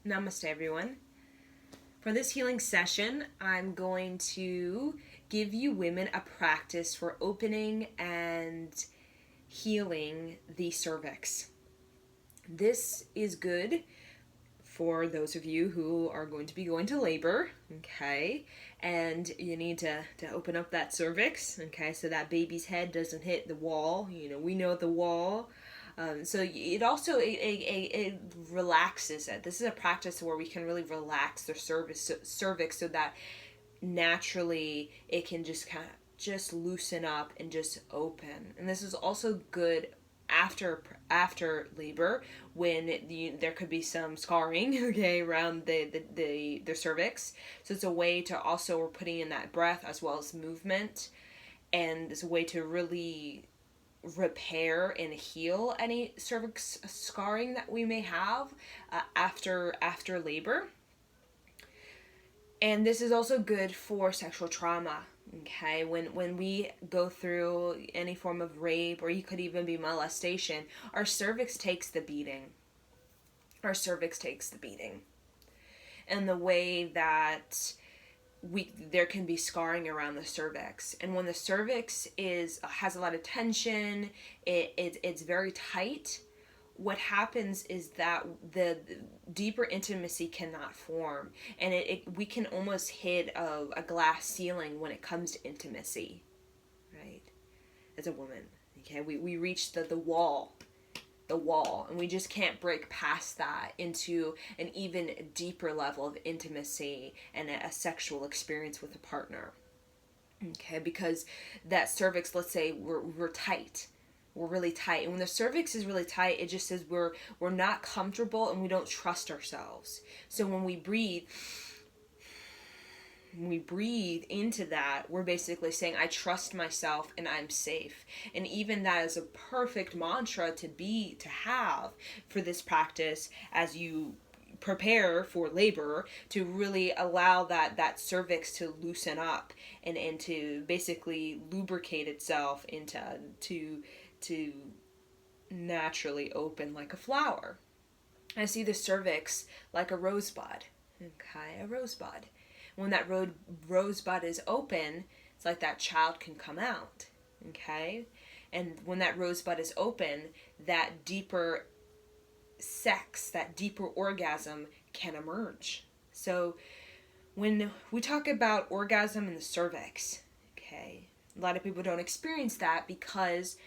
Namaste, everyone. For this healing session, I'm going to give you women a practice for opening and healing the cervix. This is good for those of you who are going to be going to labor, okay? And you need to open up that cervix, okay, so that baby's head doesn't hit the wall. We know the wall. So it also it relaxes it. This is a practice where we can really relax the cervix so that naturally it can just kind of just loosen up and just open. And this is also good after labor when there could be some scarring, okay, around the cervix. So it's a way to also, we're putting in that breath as well as movement, and it's a way to really repair and heal any cervix scarring that we may have after labor. And this is also good for sexual trauma. Okay, when we go through any form of rape, or you could even be molestation, our cervix takes the beating. Our cervix takes the beating. And the way that there can be scarring around the cervix, and when the cervix has a lot of tension, it's very tight. What happens is that the deeper intimacy cannot form, and we can almost hit a glass ceiling when it comes to intimacy, right? As a woman, okay, we reach the wall, and we just can't break past that into an even deeper level of intimacy and a sexual experience with a partner, okay? Because that cervix, let's say we're tight, we're really tight, and when the cervix is really tight, it just says we're not comfortable and we don't trust ourselves. So when we breathe into that, we're basically saying, I trust myself and I'm safe. And even that is a perfect mantra to have for this practice as you prepare for labor, to really allow that cervix to loosen up and to basically lubricate itself to naturally open like a flower. I see the cervix like a rosebud, okay, a rosebud. When that rosebud is open, it's like that child can come out, okay? And when that rosebud is open, that deeper sex, that deeper orgasm can emerge. So when we talk about orgasm in the cervix, okay, a lot of people don't experience that because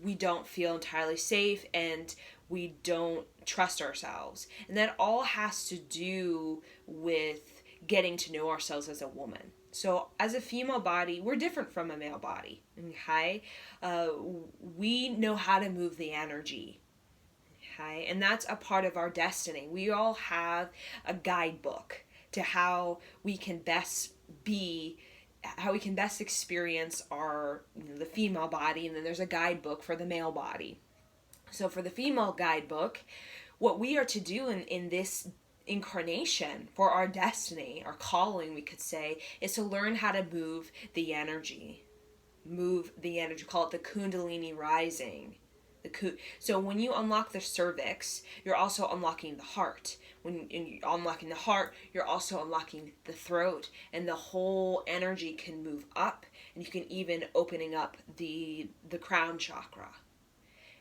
we don't feel entirely safe and we don't trust ourselves. And that all has to do with getting to know ourselves as a woman. So as a female body, we're different from a male body, okay? We know how to move the energy, okay? And that's a part of our destiny. We all have a guidebook to how we can best experience our the female body, and then there's a guidebook for the male body. So for the female guidebook, what we are to do in this incarnation for our destiny, our calling, we could say, is to learn how to move the energy. Call it the Kundalini rising. So when you unlock the cervix, you're also unlocking the heart. When you're unlocking the heart, you're also unlocking the throat, and the whole energy can move up, and you can even opening up the crown chakra.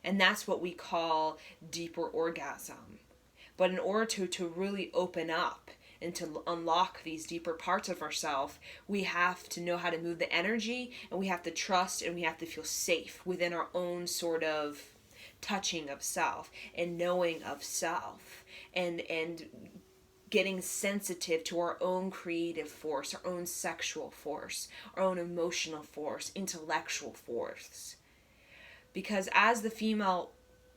And that's what we call deeper orgasm. But in order to really open up and to unlock these deeper parts of ourselves, we have to know how to move the energy, and we have to trust, and we have to feel safe within our own sort of touching of self and knowing of self, and getting sensitive to our own creative force, our own sexual force, our own emotional force, intellectual force. Because as a female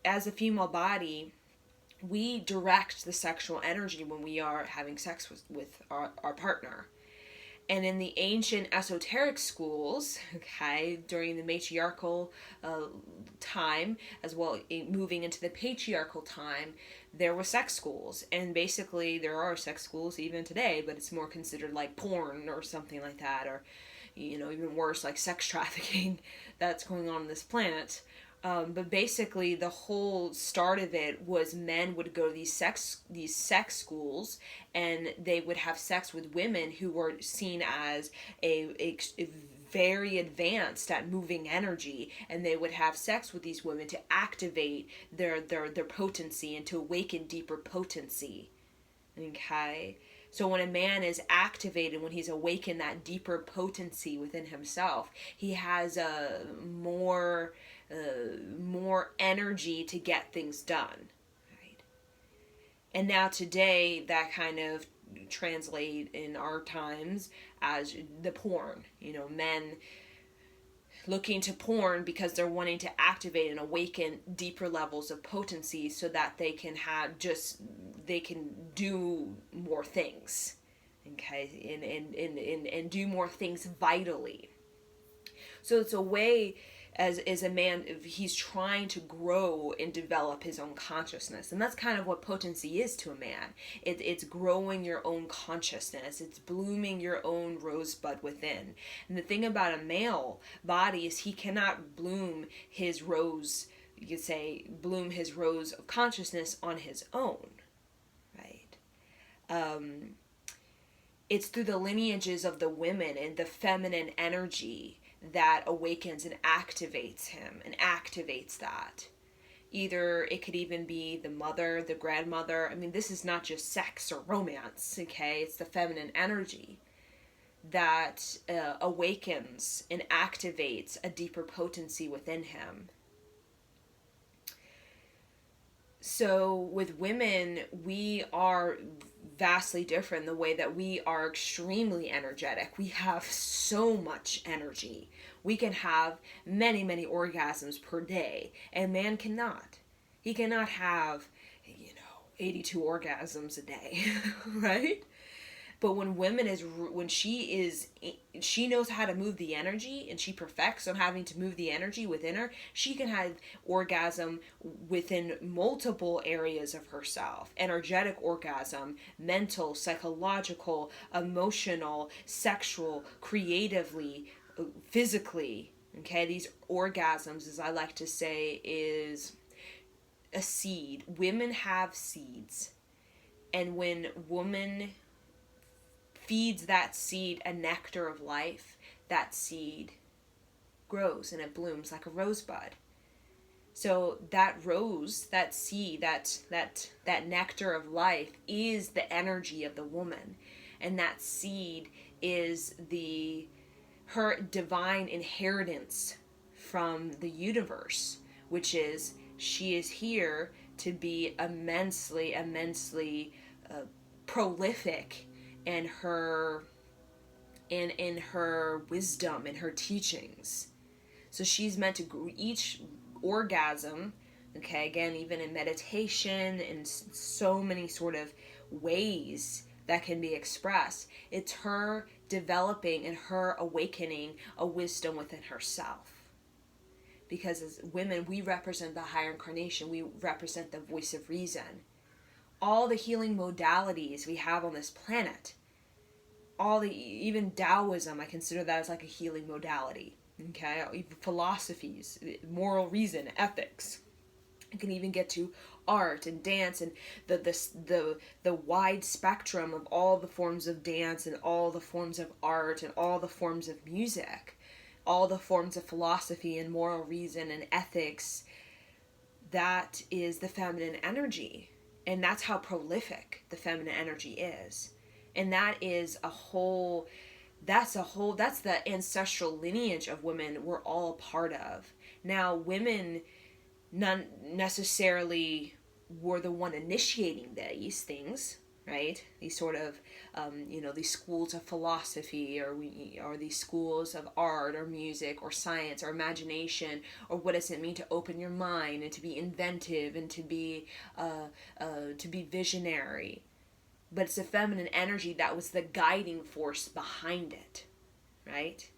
body, we direct the sexual energy when we are having sex with our partner. And in the ancient esoteric schools, okay, during the matriarchal time, as well moving into the patriarchal time, there were sex schools. And basically, there are sex schools even today, but it's more considered like porn or something like that, or even worse, like sex trafficking that's going on this planet. But basically, the whole start of it was men would go to these sex schools, and they would have sex with women who were seen as a very advanced at moving energy, and they would have sex with these women to activate their potency and to awaken deeper potency. Okay. So when a man is activated, when he's awakened that deeper potency within himself, he has a more energy to get things done, right? And now today, that kind of translate in our times as the porn. Men looking to porn because they're wanting to activate and awaken deeper levels of potency so that they can do more things, okay, and do more things vitally. So it's a way, as a man, he's trying to grow and develop his own consciousness. And that's kind of what potency is to a man. It's growing your own consciousness. It's blooming your own rosebud within. And the thing about a male body is he cannot bloom his rose, you could say, bloom his rose of consciousness on his own, right? It's through the lineages of the women and the feminine energy that awakens and activates him and activates that. Either it could even be the mother, the grandmother. I mean, this is not just sex or romance, okay? It's the feminine energy that awakens and activates a deeper potency within him. So with women, we are vastly different in the way that we are extremely energetic. We have so much energy. We can have many, many orgasms per day, and man cannot. He cannot have, 82 orgasms a day, right? But when she knows how to move the energy, and she perfects on having to move the energy within her, she can have orgasm within multiple areas of herself. Energetic orgasm, mental, psychological, emotional, sexual, creatively, physically. Okay, these orgasms, as I like to say, is a seed. Women have seeds. And when woman feeds that seed a nectar of life, that seed grows and it blooms like a rosebud. So that rose, that seed, that nectar of life is the energy of the woman. And that seed is her divine inheritance from the universe, which is she is here to be immensely prolific in her wisdom, in her teachings. So she's meant to each orgasm, okay, again, even in meditation and so many sort of ways that can be expressed, it's her developing and her awakening a wisdom within herself. Because as women, we represent the higher incarnation. We represent the voice of reason. All the healing modalities we have on this planet, even Taoism, I consider that as like a healing modality. Okay, even philosophies, moral reason, ethics. You can even get to art and dance and the wide spectrum of all the forms of dance and all the forms of art and all the forms of music, all the forms of philosophy and moral reason and ethics. That is the feminine energy. And that's how prolific the feminine energy is. And that is that's the ancestral lineage of women we're all a part of. Now, women not necessarily were the one initiating these things, right? These sort of, these schools of philosophy or these schools of art or music or science or imagination, or what does it mean to open your mind and to be inventive and to be visionary. But it's the feminine energy that was the guiding force behind it, right?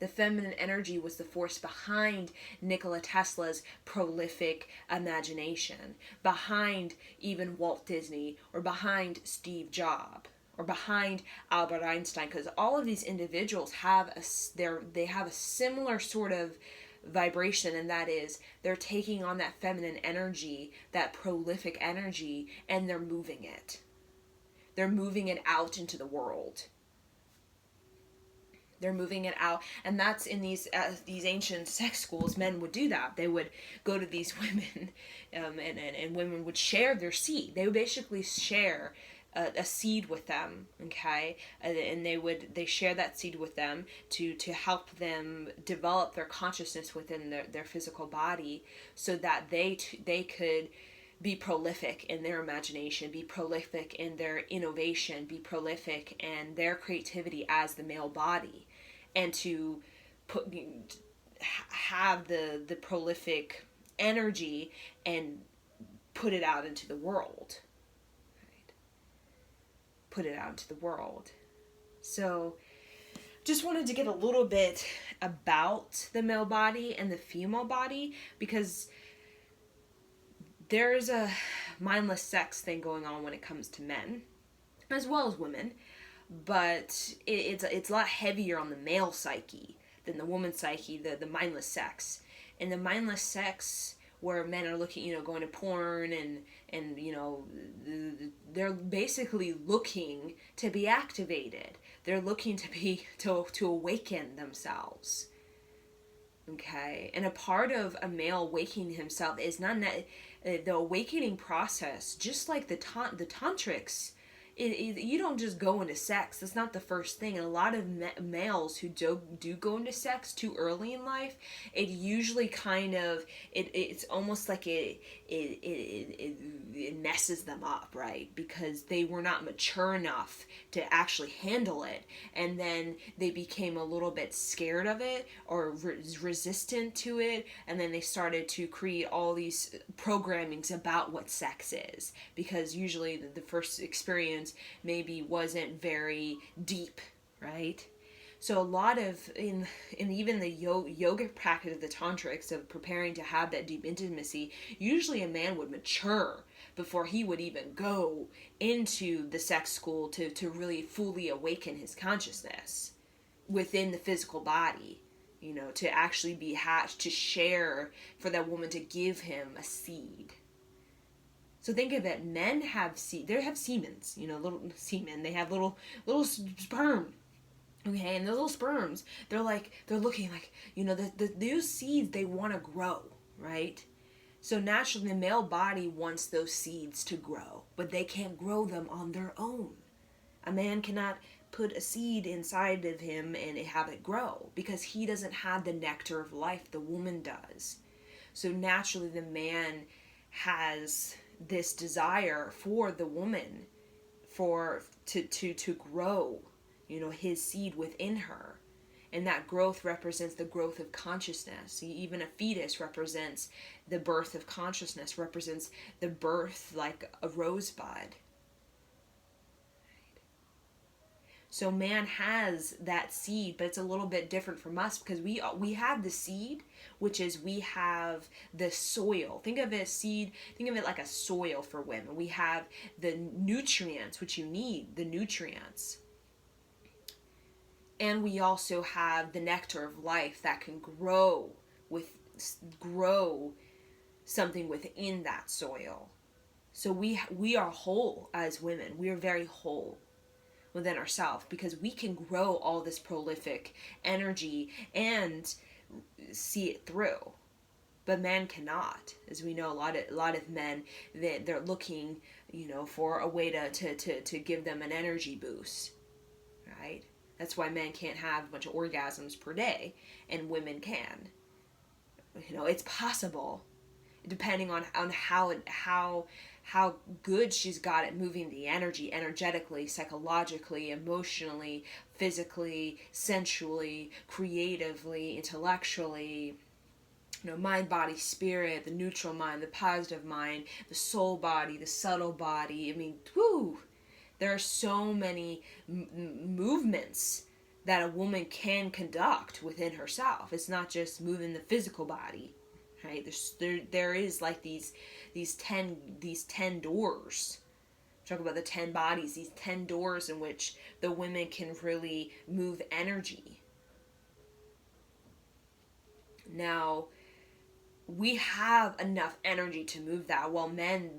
The feminine energy was the force behind Nikola Tesla's prolific imagination, behind even Walt Disney, or behind Steve Jobs, or behind Albert Einstein, because all of these individuals have a similar sort of vibration, and that is they're taking on that feminine energy, that prolific energy, and they're moving it. They're moving it out into the world. They're moving it out, and that's in these ancient sex schools. Men would do that. They would go to these women, and women would share their seed. They would basically share a seed with them, okay, and they share that seed with them to help them develop their consciousness within their physical body, so that they could be prolific in their imagination, be prolific in their innovation, be prolific in their creativity as the male body, and to have the prolific energy and put it out into the world. Right? Put it out into the world. So just wanted to get a little bit about the male body and the female body, because there's a mindless sex thing going on when it comes to men as well as women, but it's a lot heavier on the male psyche than the woman's psyche, the mindless sex. And the mindless sex, where men are looking, going to porn and they're basically looking to be activated. They're looking to awaken themselves. Okay, and a part of a male awakening himself is not the awakening process. Just like the tantrics, you don't just go into sex. That's not the first thing. And a lot of males who do go into sex too early in life, it usually kind of it's almost like it messes them up, right? Because they were not mature enough to actually handle it, and then they became a little bit scared of it or resistant to it, and then they started to create all these programmings about what sex is, because usually the first experience maybe wasn't very deep, right? So a lot of, in even the yoga practice of the tantrics, of preparing to have that deep intimacy, usually a man would mature before he would even go into the sex school to really fully awaken his consciousness within the physical body, to actually be hatched, to share, for that woman to give him a seed. So think of it, men have they have semens, little semen. They have little sperm, okay? And those little sperms, they're looking like, those seeds, they want to grow, right? So naturally, the male body wants those seeds to grow, but they can't grow them on their own. A man cannot put a seed inside of him and have it grow, because he doesn't have the nectar of life. The woman does. So naturally, the man has this desire for the woman, to grow, his seed within her. And that growth represents the growth of consciousness. Even a fetus represents the birth of consciousness, represents the birth like a rosebud. So man has that seed, but it's a little bit different from us, because we have the seed, which is we have the soil. Think of it as seed, think of it like a soil for women. We have the nutrients, which you need, the nutrients. And we also have the nectar of life that can grow something within that soil. So we are whole as women. We are very whole within ourselves, because we can grow all this prolific energy and see it through. But men cannot. As we know, a lot of men, they're looking, for a way to give them an energy boost, right? That's why men can't have a bunch of orgasms per day, and women can. It's possible, depending on how good she's got at moving the energy, energetically, psychologically, emotionally, physically, sensually, creatively, intellectually. Mind, body, spirit, the neutral mind, the positive mind, the soul body, the subtle body. I mean, whoo! There are so many movements that a woman can conduct within herself. It's not just moving the physical body, right? There is like these 10 doors. Talk about the 10 bodies, these 10 doors in which the women can really move energy. Now, we have enough energy to move that, while men,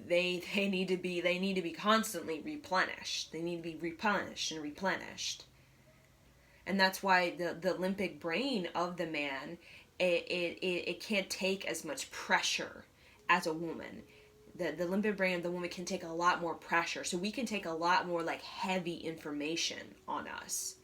they need to be constantly replenished. They need to be replenished and replenished. And that's why the limbic brain of the man, it can't take as much pressure as a woman. The limbic brain of the woman can take a lot more pressure. So we can take a lot more like heavy information on us.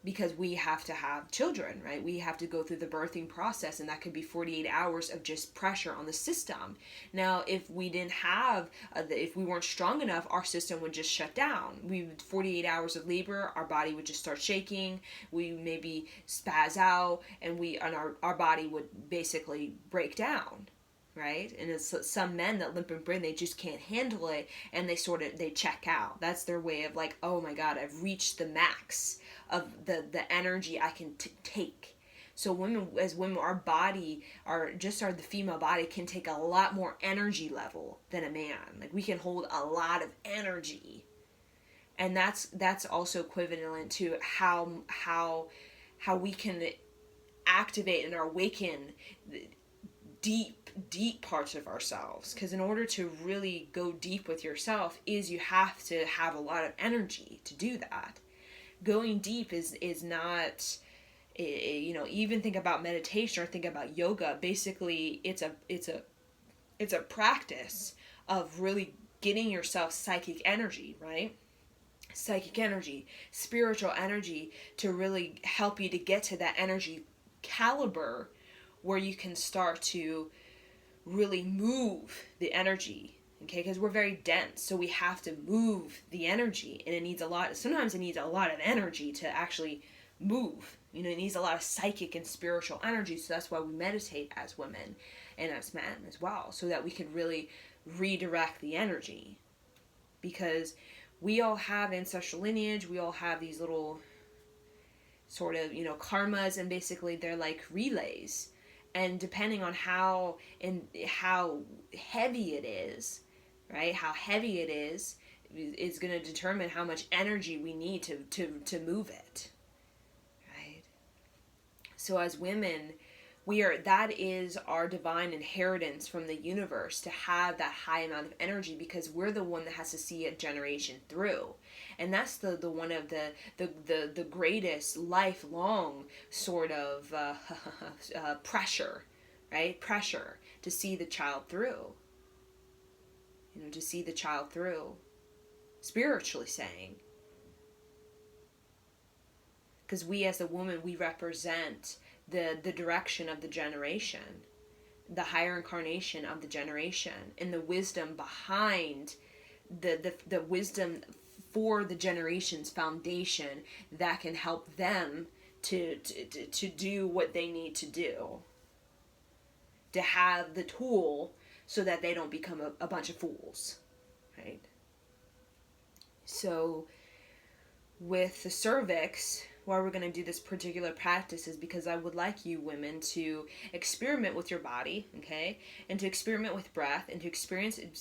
Because we have to have children, right? We have to go through the birthing process, and that could be 48 hours of just pressure on the system. Now, if we didn't have, if we weren't strong enough, our system would just shut down. 48 hours of labor, our body would just start shaking. We maybe spaz out, and our body would basically break down, right? And it's some men that limbic brain, they just can't handle it, and they check out. That's their way of like, oh my God, I've reached the max of the energy I can take. So as women, our body, the female body can take a lot more energy level than a man. Like, we can hold a lot of energy. And that's also equivalent to how we can activate and awaken deep parts of ourselves. Because in order to really go deep with yourself, you have to have a lot of energy to do that. Going deep is not, even think about meditation or think about yoga. Basically, it's a practice of really getting yourself psychic energy, right? Psychic energy, spiritual energy, to really help you to get to that energy caliber where you can start to really move the energy. Okay, because we're very dense, so we have to move the energy, and sometimes it needs a lot of energy to actually move. It needs a lot of psychic and spiritual energy, so that's why we meditate as women and as men as well, so that we can really redirect the energy. Because we all have ancestral lineage, we all have these little sort of, karmas, and basically they're like relays. And depending on how heavy it is, right? How heavy it is going to determine how much energy we need to move it, right? So as women, that is our divine inheritance from the universe, to have that high amount of energy, because we're the one that has to see a generation through. And that's the one of the greatest lifelong sort of pressure, right? Pressure to see the child through. To see the child through, spiritually saying. Because we as a woman, we represent the direction of the generation, the higher incarnation of the generation, and the wisdom behind the wisdom for the generation's foundation that can help them to do what they need to do, to have the tool so that they don't become a bunch of fools, right? So with the cervix, why we're going to do this particular practice is because I would like you women to experiment with your body, okay? And to experiment with breath, and to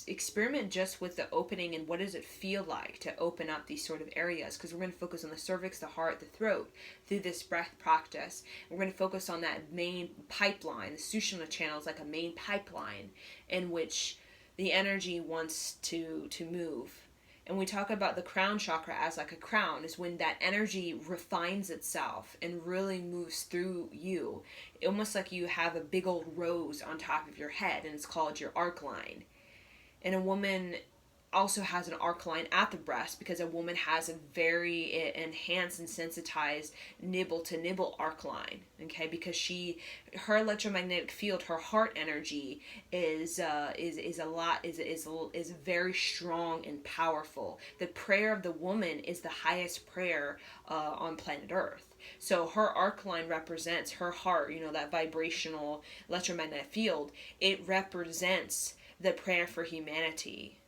experiment just with the opening, and what does it feel like to open up these sort of areas, because we're going to focus on the cervix, the heart, the throat through this breath practice. We're going to focus on that main pipeline. The Sushumna channel is like a main pipeline in which the energy wants to move. And we talk about the crown chakra as like a crown, is when that energy refines itself and really moves through you. Almost like you have a big old rose on top of your head, and it's called your arc line. And a woman also has an arc line at the breast, because a woman has a very enhanced and sensitized nibble to nibble arc line, okay? Because her electromagnetic field, her heart energy is very strong and powerful. The prayer of the woman is the highest prayer on planet Earth. So her arc line represents her heart, that vibrational electromagnetic field. It represents the prayer for humanity.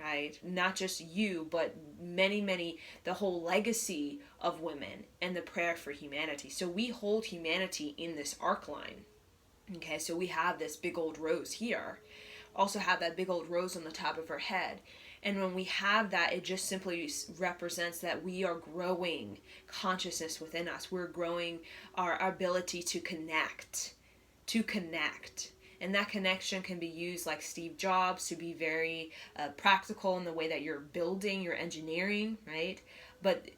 Right? Not just you, but many, the whole legacy of women and the prayer for humanity. So we hold humanity in this arc line. Okay, so we have this big old rose here. Also have that big old rose on the top of her head. And when we have that, it just simply represents that we are growing consciousness within us. We're growing our ability to connect. And that connection can be used like Steve Jobs to be very practical in the way that you're building, your engineering, right? But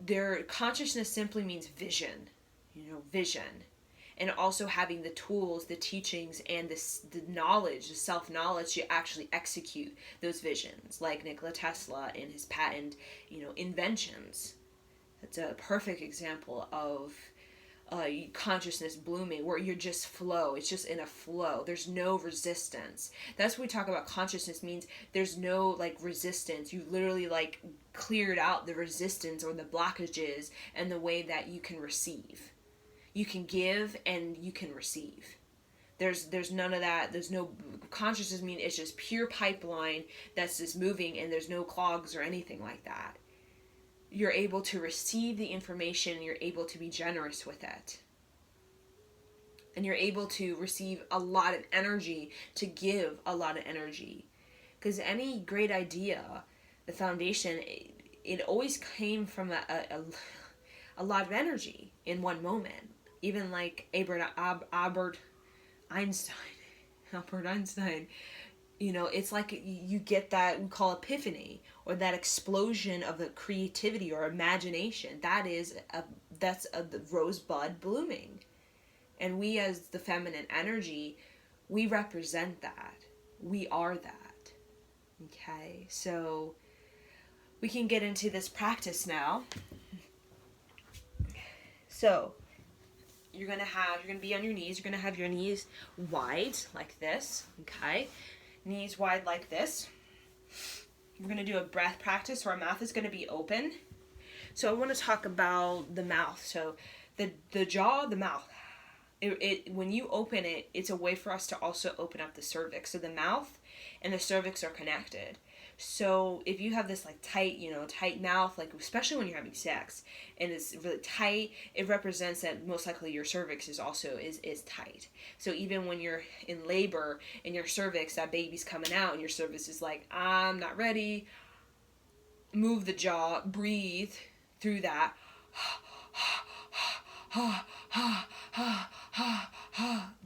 their consciousness simply means vision, vision. And also having the tools, the teachings, and the knowledge, the self-knowledge to actually execute those visions, like Nikola Tesla and his patent, inventions. That's a perfect example of consciousness blooming, where you're just flow. It's just in a flow. There's no resistance. That's what we talk about. Consciousness means there's no resistance. You literally cleared out the resistance or the blockages and the way that you can receive. You can give and you can receive. There's none of that. There's no consciousness. It's just pure pipeline that's just moving, and there's no clogs or anything like that. You're able to receive the information, and you're able to be generous with it. And you're able to receive a lot of energy, to give a lot of energy. Because any great idea, the foundation, it always came from a lot of energy in one moment. Even like Albert Einstein, it's like you get that we call epiphany, or that explosion of the creativity or imagination. That's the rosebud blooming. And we, as the feminine energy, we represent that. We are that. Okay, so we can get into this practice now. So you're going to be on your knees. You're going to have your knees wide like this. Okay. Knees wide like this. We're going to do a breath practice, so our mouth is going to be open. So I want to talk about the mouth. So the jaw, the mouth. When you open it, it's a way for us to also open up the cervix. So the mouth and the cervix are connected. So if you have this tight mouth, especially when you're having sex and it's really tight, it represents that most likely your cervix is also is tight. So even when you're in labor and your cervix, that baby's coming out and your cervix is like, I'm not ready, move the jaw, breathe through that.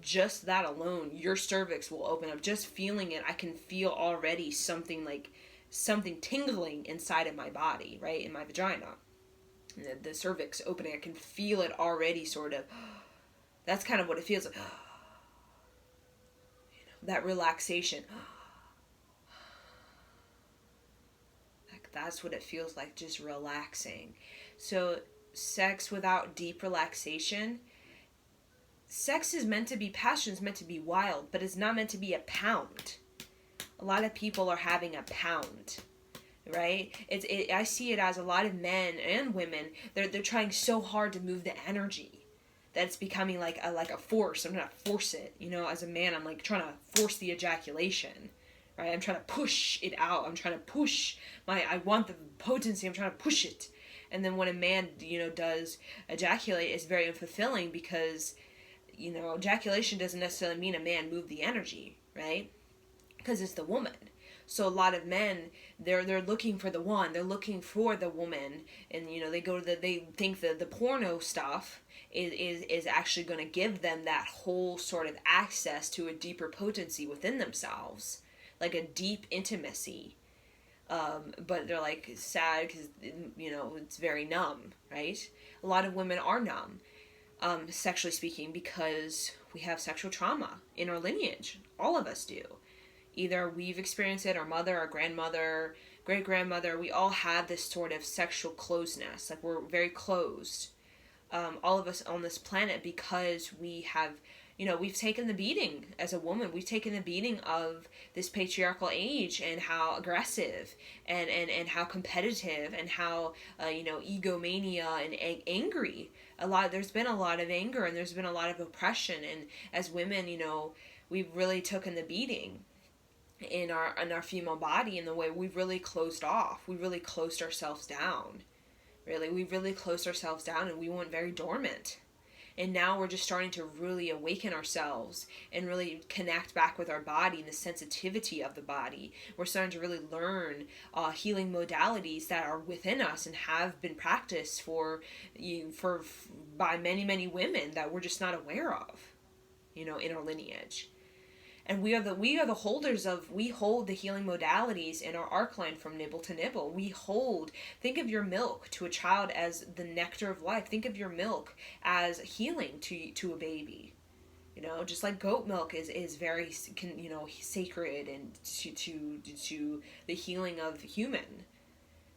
Just that alone, your cervix will open up. Just feeling it, I can feel already something tingling inside of my body, right, in my vagina. The cervix opening, I can feel it already, sort of. That's kind of what it feels like. That relaxation. That's what it feels like, just relaxing. So sex without deep relaxation, sex is meant to be, passion is meant to be wild, but it's not meant to be a pound. A lot of people are having a pound, right? I see it as a lot of men and women, they're trying so hard to move the energy that it's becoming like a force. I'm gonna force it, as a man, I'm trying to force the ejaculation, right? I'm trying to push it out. I'm trying to push I want the potency, I'm trying to push it. And then when a man, does ejaculate, it's very unfulfilling, because, ejaculation doesn't necessarily mean a man moved the energy, right? Because it's the woman. So a lot of men, they're looking for the one, they're looking for the woman, and they think that the porno stuff is actually going to give them that whole sort of access to a deeper potency within themselves, like a deep intimacy. But they're sad because it's very numb, right? A lot of women are numb, sexually speaking, because we have sexual trauma in our lineage. All of us do. Either we've experienced it, our mother, our grandmother, great-grandmother, we all have this sort of sexual closeness. We're very closed, all of us on this planet, because we have, we've taken the beating as a woman. We've taken the beating of this patriarchal age, and how aggressive and how competitive, and how, egomania and angry. There's been a lot of anger, and there's been a lot of oppression. And as women, we've really taken the beating in our female body, in the way we've really closed off. We really closed ourselves down. We really closed ourselves down, and we went very dormant. And now we're just starting to really awaken ourselves and really connect back with our body and the sensitivity of the body. We're starting to really learn healing modalities that are within us and have been practiced by many women that we're just not aware of, in our lineage. And we are the holders of, we hold the healing modalities in our arc line from nibble to nibble. Think of your milk to a child as the nectar of life. Think of your milk as healing to a baby. Just like goat milk is very, sacred and to the healing of human,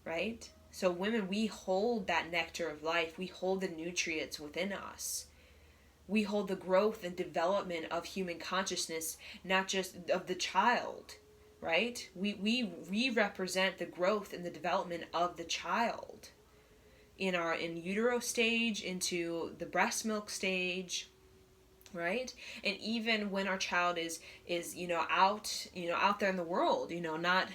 right? So women, we hold that nectar of life. We hold the nutrients within us. We hold the growth and development of human consciousness, not just of the child, right? We represent the growth and the development of the child in utero stage, into the breast milk stage, right? And even when our child is out there in the world, not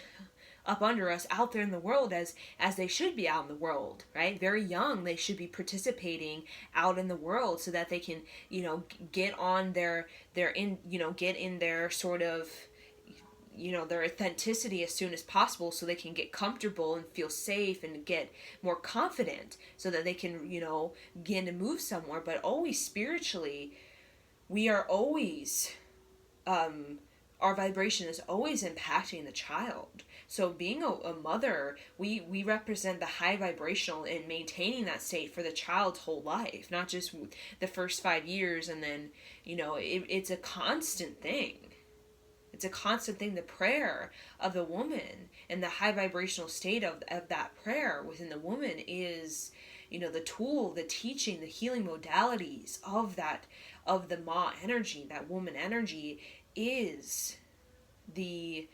up under us, out there in the world as they should be out in the world, right? Very young, they should be participating out in the world so that they can, get on get in their sort of, their authenticity as soon as possible, so they can get comfortable and feel safe and get more confident so that they can, begin to move somewhere. But always spiritually, we are always, our vibration is always impacting the child. So being a mother, we represent the high vibrational and maintaining that state for the child's whole life, not just the first 5 years. And then, it's a constant thing. It's a constant thing. The prayer of the woman and the high vibrational state of that prayer within the woman is, the tool, the teaching, the healing modalities of the Ma energy, that woman energy, is the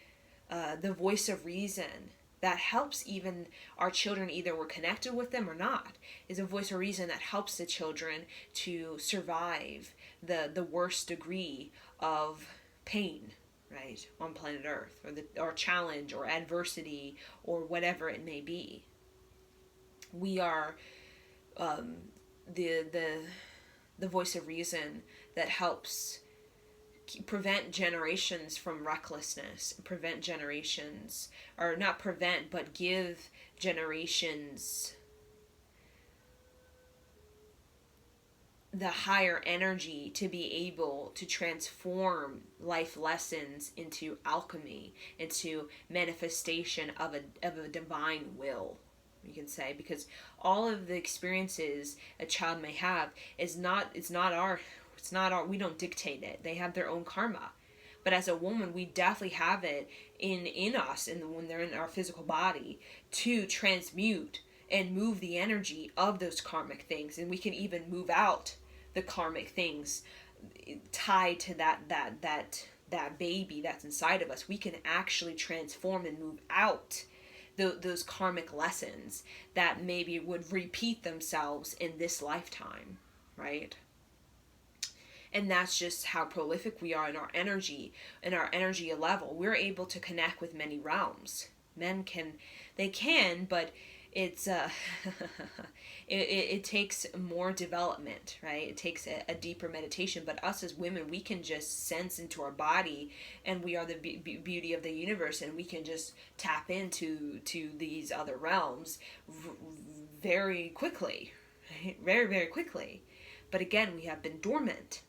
voice of reason that helps even our children, either we're connected with them or not, is a voice of reason that helps the children to survive the worst degree of pain, right, on planet Earth, or challenge or adversity or whatever it may be. We are the voice of reason that helps prevent generations from recklessness, prevent generations, or not prevent, but give generations the higher energy to be able to transform life lessons into alchemy, into manifestation of a divine will, you can say, because all of the experiences a child may have it's not our, we don't dictate it. They have their own karma. But as a woman, we definitely have it in us, and when they're in our physical body, to transmute and move the energy of those karmic things. And we can even move out the karmic things tied to that baby that's inside of us. We can actually transform and move out those karmic lessons that maybe would repeat themselves in this lifetime, right? And that's just how prolific we are in our energy level. We're able to connect with many realms. Men can, but it's it takes more development, right? It takes a deeper meditation. But us as women, we can just sense into our body, and we are the beauty of the universe, and we can just tap into these other realms very quickly, right? Very quickly. But again, we have been dormant,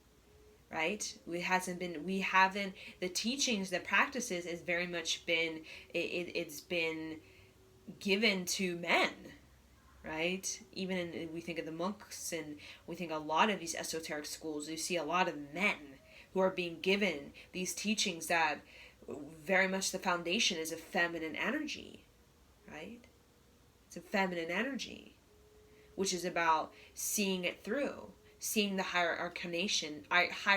right? The teachings, the practices has very much been, it's been given to men, right? Even we think of the monks, and we think a lot of these esoteric schools, you see a lot of men who are being given these teachings that very much the foundation is a feminine energy, right? It's a feminine energy, which is about seeing it through, seeing the higher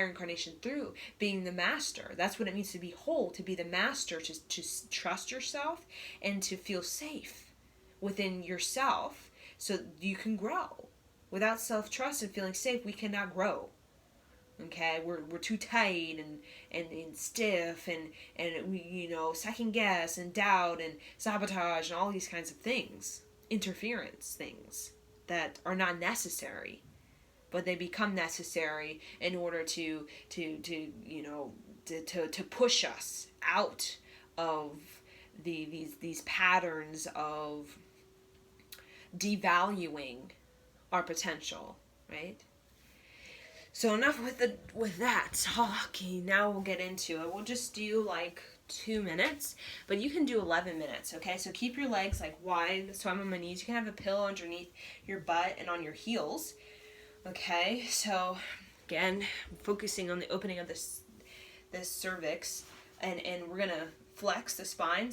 incarnation through, being the master. That's what it means to be whole, to be the master, to trust yourself and to feel safe within yourself so you can grow. Without self-trust and feeling safe, we cannot grow. Okay, we're too tight and stiff and we second guess and doubt and sabotage and all these kinds of things, interference things that are not necessary. but they become necessary in order to push us out of these patterns of devaluing our potential, right? So enough with that talking. Now we'll get into it. We'll just do like 2 minutes, but you can do 11 minutes, okay? So keep your legs like wide, so I'm on my knees. You can have a pillow underneath your butt and on your heels, okay? So again, focusing on the opening of this cervix, and we're gonna flex the spine.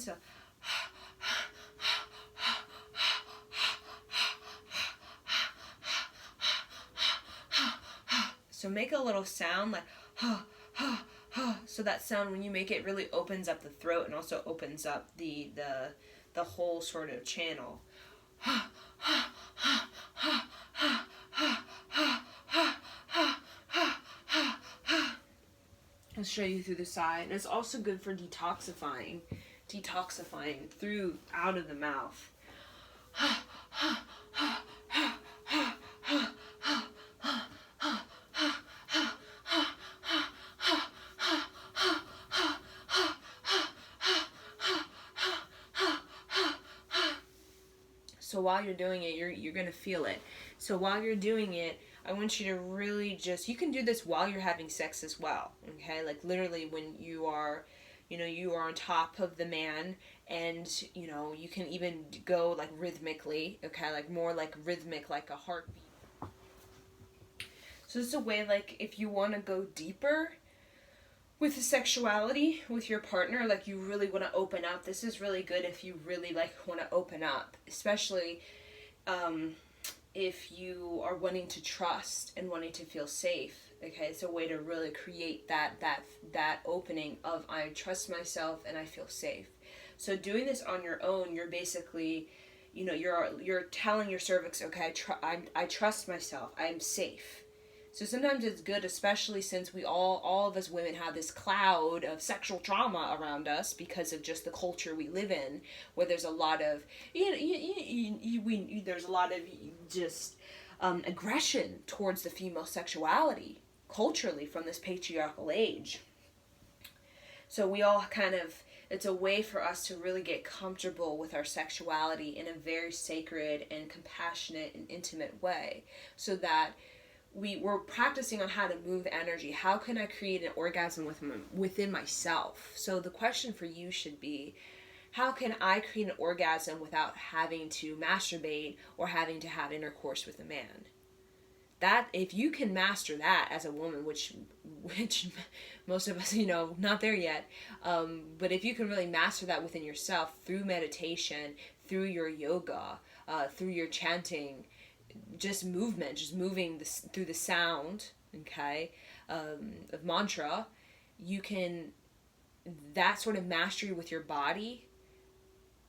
So make a little sound like so that sound, when you make it, really opens up the throat and also opens up the whole sort of channel. I'll show you through the side. And it's also good for detoxifying through out of the mouth. So while you're doing it, you're going to feel it. So while you're doing it, I want you to really you can do this while you're having sex as well, okay? Like literally when you are on top of the man, and, you can even go like rhythmically, okay? Like more like rhythmic, like a heartbeat. So this is a way, like, if you want to go deeper with the sexuality with your partner, like you really want to open up, this is really good if you really like want to open up, especially if you are wanting to trust and wanting to feel safe. Okay, it's a way to really create that opening of I trust myself and I feel safe. So doing this on your own, you're basically, you're telling your cervix, okay, I trust myself, I'm safe. So sometimes it's good, especially since we all of us women have this cloud of sexual trauma around us because of just the culture we live in, where there's a lot of there's a lot of just aggression towards the female sexuality culturally from this patriarchal age. So we all it's a way for us to really get comfortable with our sexuality in a very sacred and compassionate and intimate way, so that we're practicing on how to move energy. How can I create an orgasm within myself? So the question for you should be, how can I create an orgasm without having to masturbate or having to have intercourse with a man? That, if you can master that as a woman, which most of us, not there yet, but if you can really master that within yourself through meditation, through your yoga, through your chanting, just movement, just moving through the sound, okay, of mantra, that sort of mastery with your body,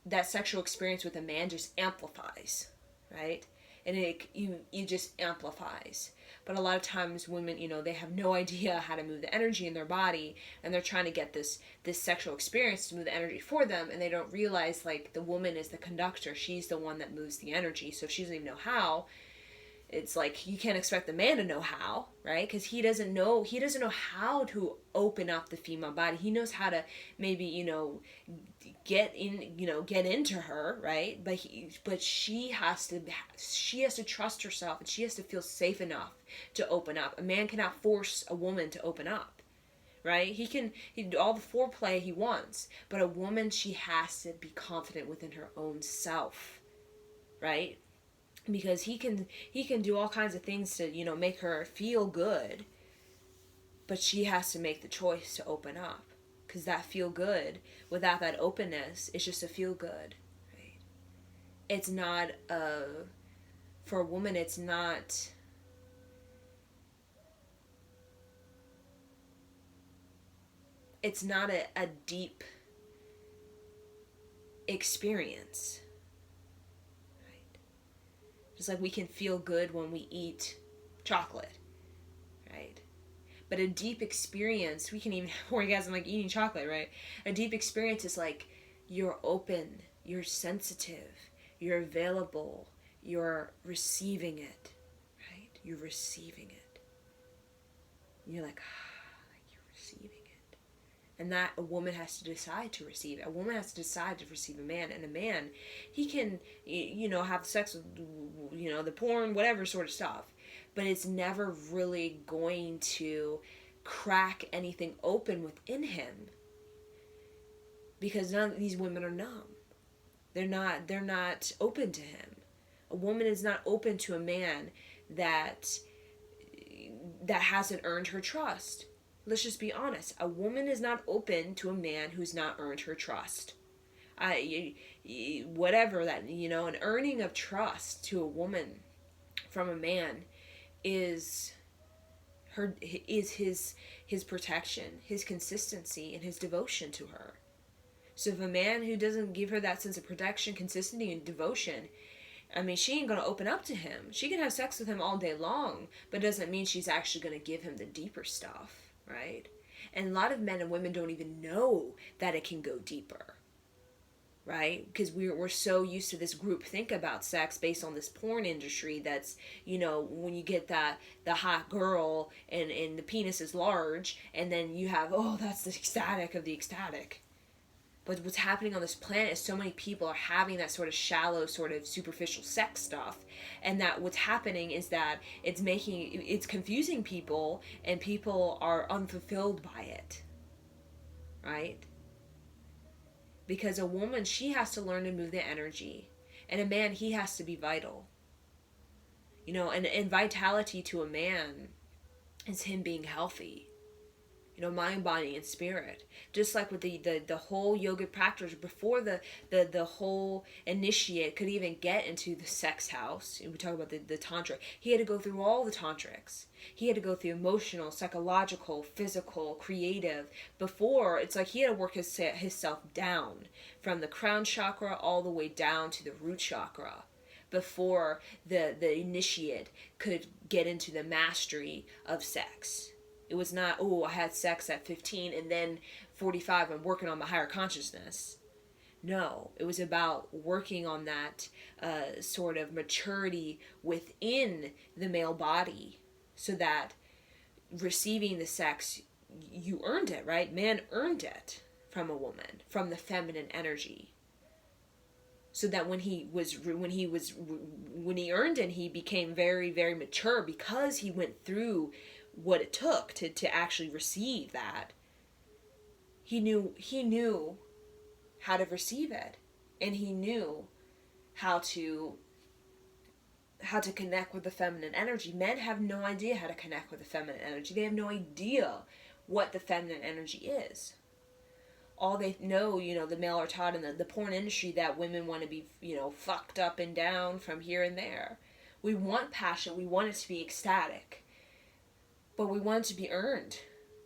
that sexual experience with a man just amplifies, right? And it just amplifies. But a lot of times women, they have no idea how to move the energy in their body, and they're trying to get this sexual experience to move the energy for them, and they don't realize, like, the woman is the conductor. She's the one that moves the energy. So if she doesn't even know how, it's like you can't expect the man to know how, right? Because he doesn't know how to open up the female body. He knows how to maybe, get into her, right? But she has to trust herself, and she has to feel safe enough to open up. A man cannot force a woman to open up, right? He do all the foreplay he wants, but a woman, she has to be confident within her own self, right? Because he can do all kinds of things to, make her feel good, but she has to make the choice to open up. Because that feel good, without that openness, it's just a feel good, right? It's not for a woman, it's not a deep experience, right? Just like we can feel good when we eat chocolate, right? But a deep experience, we can even have orgasm like eating chocolate, right? A deep experience is like you're open, you're sensitive, you're available, you're receiving it, right? You're receiving it. You're like, you're receiving it. And that a woman has to decide to receive it. A woman has to decide to receive a man. And a man, he can, have sex with, the porn, whatever sort of stuff. But it's never really going to crack anything open within him. Because none of these women are numb. They're not open to him. A woman is not open to a man that hasn't earned her trust. Let's just be honest. A woman is not open to a man who's not earned her trust. Whatever that, an earning of trust to a woman from a man is his protection, his consistency, and his devotion to her. So if a man who doesn't give her that sense of protection, consistency, and devotion, she ain't going to open up to him. She can have sex with him all day long, but it doesn't mean she's actually going to give him the deeper stuff, right? And a lot of men and women don't even know that it can go deeper, right? Because we're so used to this group think about sex based on this porn industry that's, when you get the hot girl and the penis is large, and then you have, that's the ecstatic of the ecstatic. But what's happening on this planet is so many people are having that sort of shallow, sort of superficial sex stuff. And that what's happening is that it's confusing people, and people are unfulfilled by it. Right? Because a woman, she has to learn to move the energy. And a man, he has to be vital. And vitality to a man is him being healthy. Mind, body, and spirit. Just like with the whole yogic practice, before the whole initiate could even get into the sex house, and we talk about the tantra, he had to go through all the tantrics. He had to go through emotional, psychological, physical, creative. Before, it's like he had to work himself down from the crown chakra all the way down to the root chakra before the initiate could get into the mastery of sex. It was not, I had sex at 15 and then 45 I'm working on my higher consciousness. No, it was about working on that sort of maturity within the male body so that receiving the sex, you earned it, right? Man earned it from a woman, from the feminine energy. So that when he earned it, he became very, very mature because he went through what it took to actually receive that. He knew how to receive it, and he knew how to connect with the feminine energy. Men have no idea how to connect with the feminine energy. They have no idea what the feminine energy is. All they know, the male are taught in the porn industry that women want to be, fucked up and down from here and there. We want passion. We want it to be ecstatic. But we want it to be earned,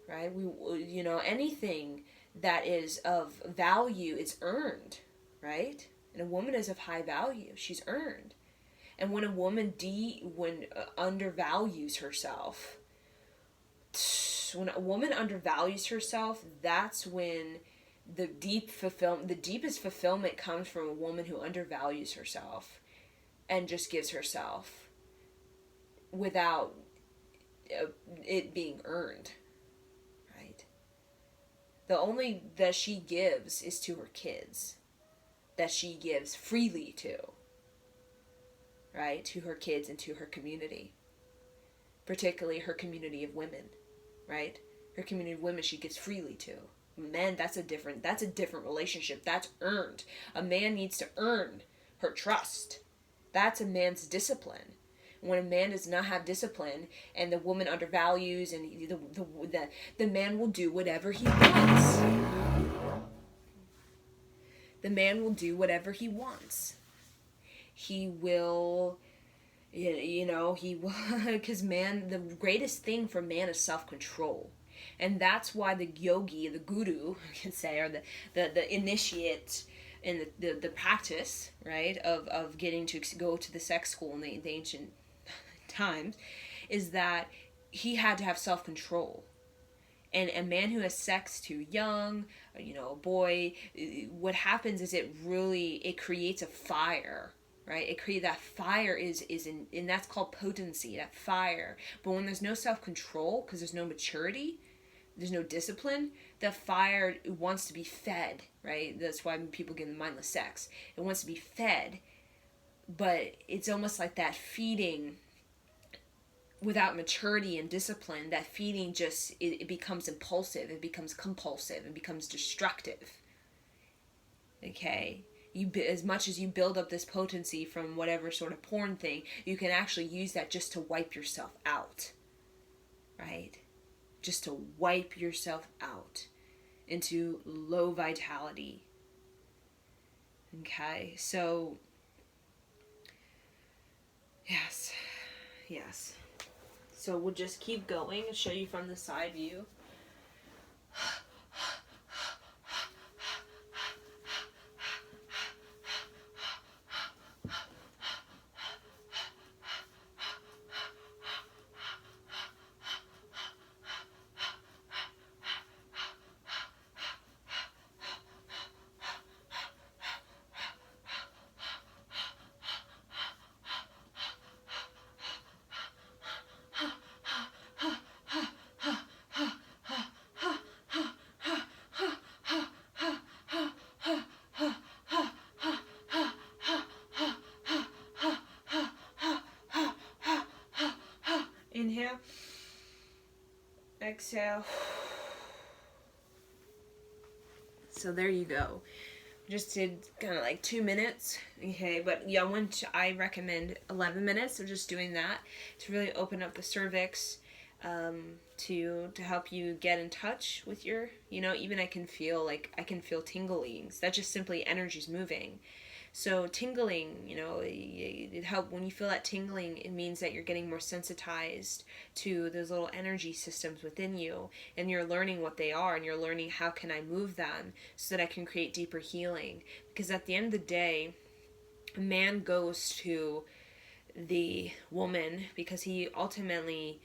right? Anything that is of value is earned, right? And a woman is of high value. She's earned. And when a woman undervalues herself, that's when the deepest fulfillment comes from a woman who undervalues herself and just gives herself without it being earned, right? The only that she gives is to her kids, that she gives freely to, right? To her kids and to her community, particularly her community of women, right? Her community of women she gives freely to. Men, that's a different relationship. That's earned. A man needs to earn her trust. That's a man's discipline. When a man does not have discipline and the woman undervalues, and the man will do whatever he wants. The man will do whatever he wants. He will, he will, because man, the greatest thing for man is self-control. And that's why the yogi, the guru, I can say, or the initiate in the practice, right, of getting to go to the sex school in the ancient times, is that he had to have self-control. And a man who has sex too young, a boy, what happens is it creates a fire right? It creates that fire is in, and that's called potency, that fire. But when there's no self-control, because there's no maturity, there's no discipline, the fire wants to be fed, right? That's why people get into mindless sex. It wants to be fed, but it's almost like that feeding without maturity and discipline. That feeding just, it becomes impulsive, it becomes compulsive, it becomes destructive. Okay? As much as you build up this potency from whatever sort of porn thing, you can actually use that just to wipe yourself out, right? Just to wipe yourself out into low vitality. Okay, so yes. So we'll just keep going and show you from the side view. Inhale, exhale. So there you go. Just did kind of like 2 minutes, okay? But yeah, I recommend 11 minutes of just doing that to really open up the cervix, to help you get in touch with your, even I can feel tinglings. That's just simply energies moving. So tingling, it helps when you feel that tingling. It means that you're getting more sensitized to those little energy systems within you, and you're learning what they are, and you're learning how can I move them so that I can create deeper healing. Because at the end of the day, a man goes to the woman because he ultimately,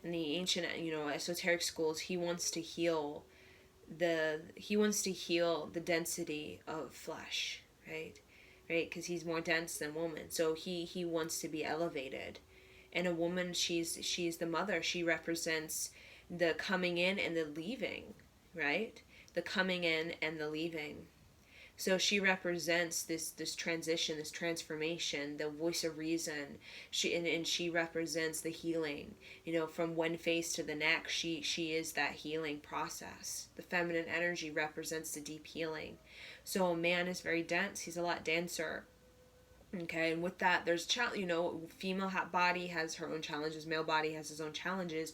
in the ancient, esoteric schools, he wants to heal the density of flesh, right? Right, because he's more dense than woman, so he wants to be elevated. And a woman, she's the mother. She represents the coming in and the leaving, right? The coming in and the leaving. So she represents this transition, this transformation, the voice of reason. She represents the healing. From one face to the next, she is that healing process. The feminine energy represents the deep healing. So a man is very dense. He's a lot denser. Okay, and with that, there's female body has her own challenges. Male body has his own challenges,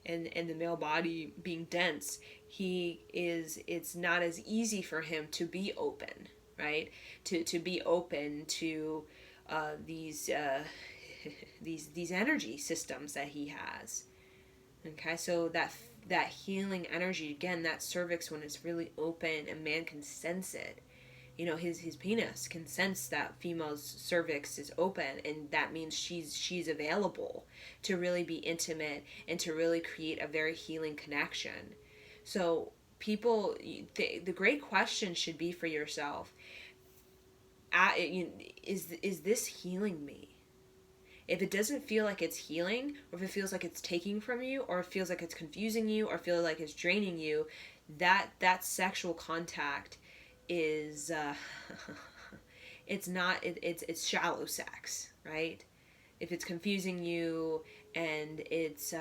and the male body being dense, it's not as easy for him to be open, right? To be open to these energy systems that he has. Okay, so that healing energy, again, that cervix, when it's really open, a man can sense it. His penis can sense that female's cervix is open, and that means she's available to really be intimate and to really create a very healing connection. So people, the great question should be for yourself, is this healing me? If it doesn't feel like it's healing, or if it feels like it's taking from you, or it feels like it's confusing you, or feel like it's draining you, that sexual contact is it's shallow sex, right? If it's confusing you and it's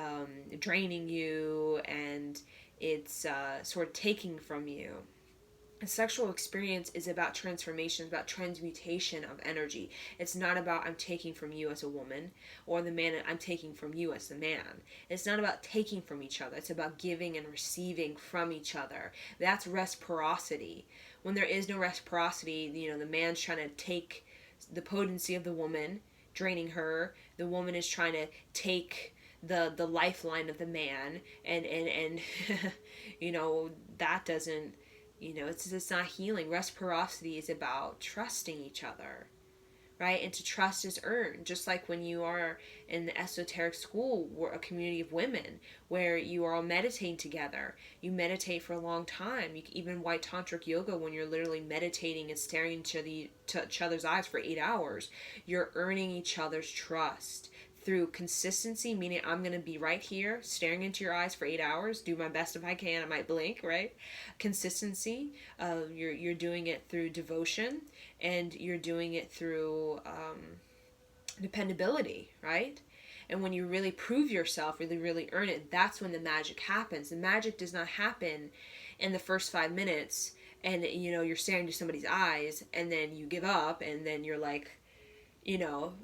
draining you and it's sort of taking from you. A sexual experience is about transformation, about transmutation of energy. It's not about I'm taking from you as a woman, or the man I'm taking from you as the man. It's not about taking from each other. It's about giving and receiving from each other. That's reciprocity. When there is no reciprocity, the man's trying to take the potency of the woman, draining her. The woman is trying to take the lifeline of the man, and that doesn't, it's not healing. Reciprocity is about trusting each other, right? And to trust is earned, just like when you are in the esoteric school, or a community of women where you are all meditating together. You meditate for a long time. Even white tantric yoga, when you're literally meditating and staring into each other's eyes for 8 hours, you're earning each other's trust through consistency, meaning I'm going to be right here staring into your eyes for 8 hours, do my best if I can, I might blink, right? Consistency, you're doing it through devotion, and you're doing it through dependability, right? And when you really prove yourself, really earn it, that's when the magic happens. The magic does not happen in the first 5 minutes, and you're staring into somebody's eyes and then you give up, and then you're like,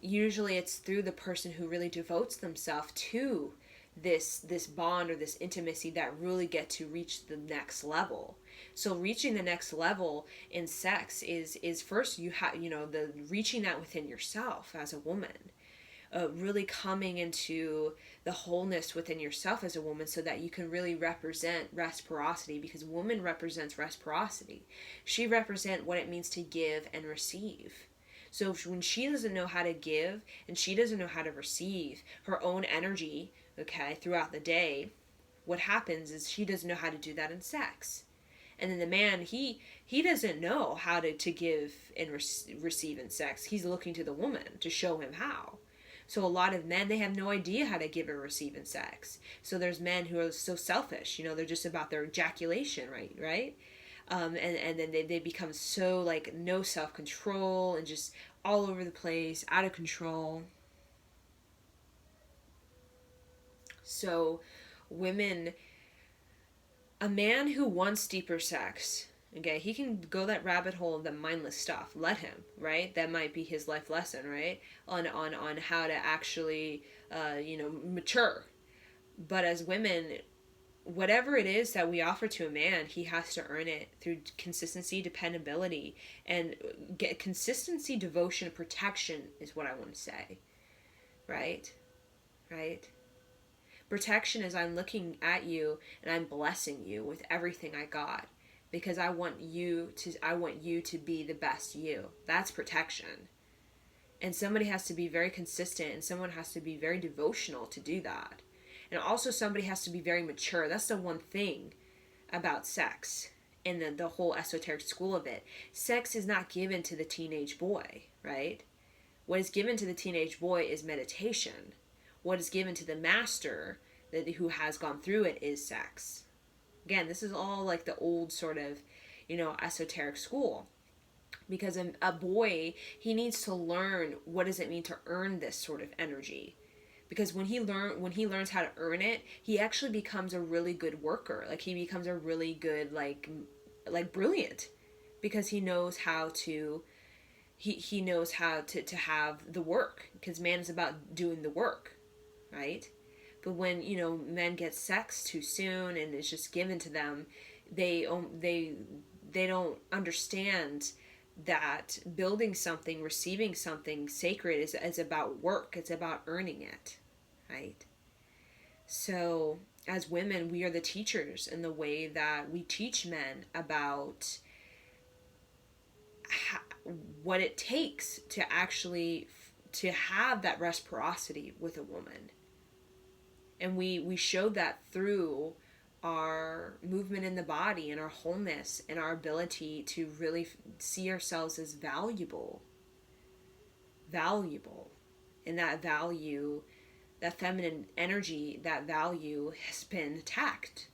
usually it's through the person who really devotes themselves to this bond or this intimacy that really get to reach the next level. So reaching the next level in sex is first you have the reaching that within yourself as a woman, really coming into the wholeness within yourself as a woman, so that you can really represent reciprocity, because woman represents reciprocity. She represents what it means to give and receive. So when she doesn't know how to give and she doesn't know how to receive her own energy, okay, throughout the day, what happens is she doesn't know how to do that in sex. And then the man, he doesn't know how to give and receive in sex. He's looking to the woman to show him how. So a lot of men, they have no idea how to give or receive in sex. So there's men who are so selfish, they're just about their ejaculation, right? And then they become so like no self-control and just all over the place, out of control. So women, a man who wants deeper sex, okay, he can go that rabbit hole of the mindless stuff. Let him, right? That might be his life lesson, right? On how to actually, mature. But as women, whatever it is that we offer to a man, he has to earn it through consistency, dependability, and get consistency, devotion, protection is what I want to say, right? Protection is I'm looking at you and I'm blessing you with everything I got, because I want you to be the best you. That's protection. And somebody has to be very consistent, and someone has to be very devotional to do that. And also somebody has to be very mature. That's the one thing about sex in the whole esoteric school of it. Sex is not given to the teenage boy, right? What is given to the teenage boy is meditation. What is given to the master who has gone through it is sex. Again, this is all like the old sort of, esoteric school. Because a boy, he needs to learn what does it mean to earn this sort of energy. Because when he learns how to earn it, he actually becomes a really good worker. Like he becomes a really good like brilliant, because he knows how to he knows how to have the work, because man is about doing the work, right? But when men get sex too soon and it's just given to them, they don't understand that building something, receiving something sacred is about work. It's about earning it, right? So as women, we are the teachers in the way that we teach men about what it takes to actually to have that reciprocity with a woman. And we show that through our movement in the body and our wholeness and our ability to really see ourselves as valuable. And that value, that feminine energy, that value has been attacked.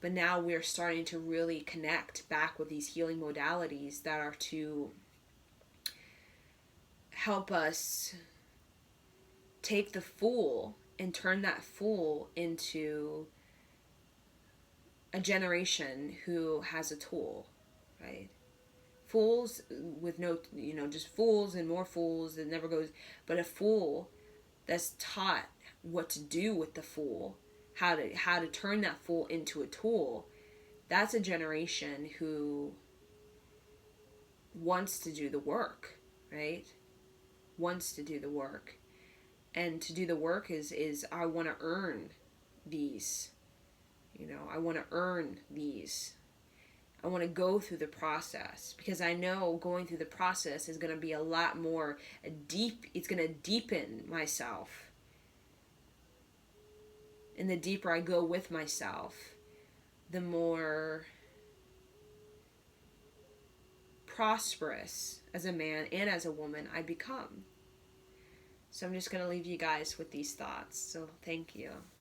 But now we're starting to really connect back with these healing modalities that are to help us take the fool and turn that fool into a generation who has a tool, right? Fools with no, just fools and more fools that never goes, but a fool that's taught what to do with the fool, how to turn that fool into a tool. That's a generation who wants to do the work, right? Wants to do the work. And to do the work is I want to earn these. I want to earn these. I want to go through the process, because I know going through the process is going to be a lot more deep. It's going to deepen myself. And the deeper I go with myself, the more prosperous as a man and as a woman I become. So I'm just going to leave you guys with these thoughts. So thank you.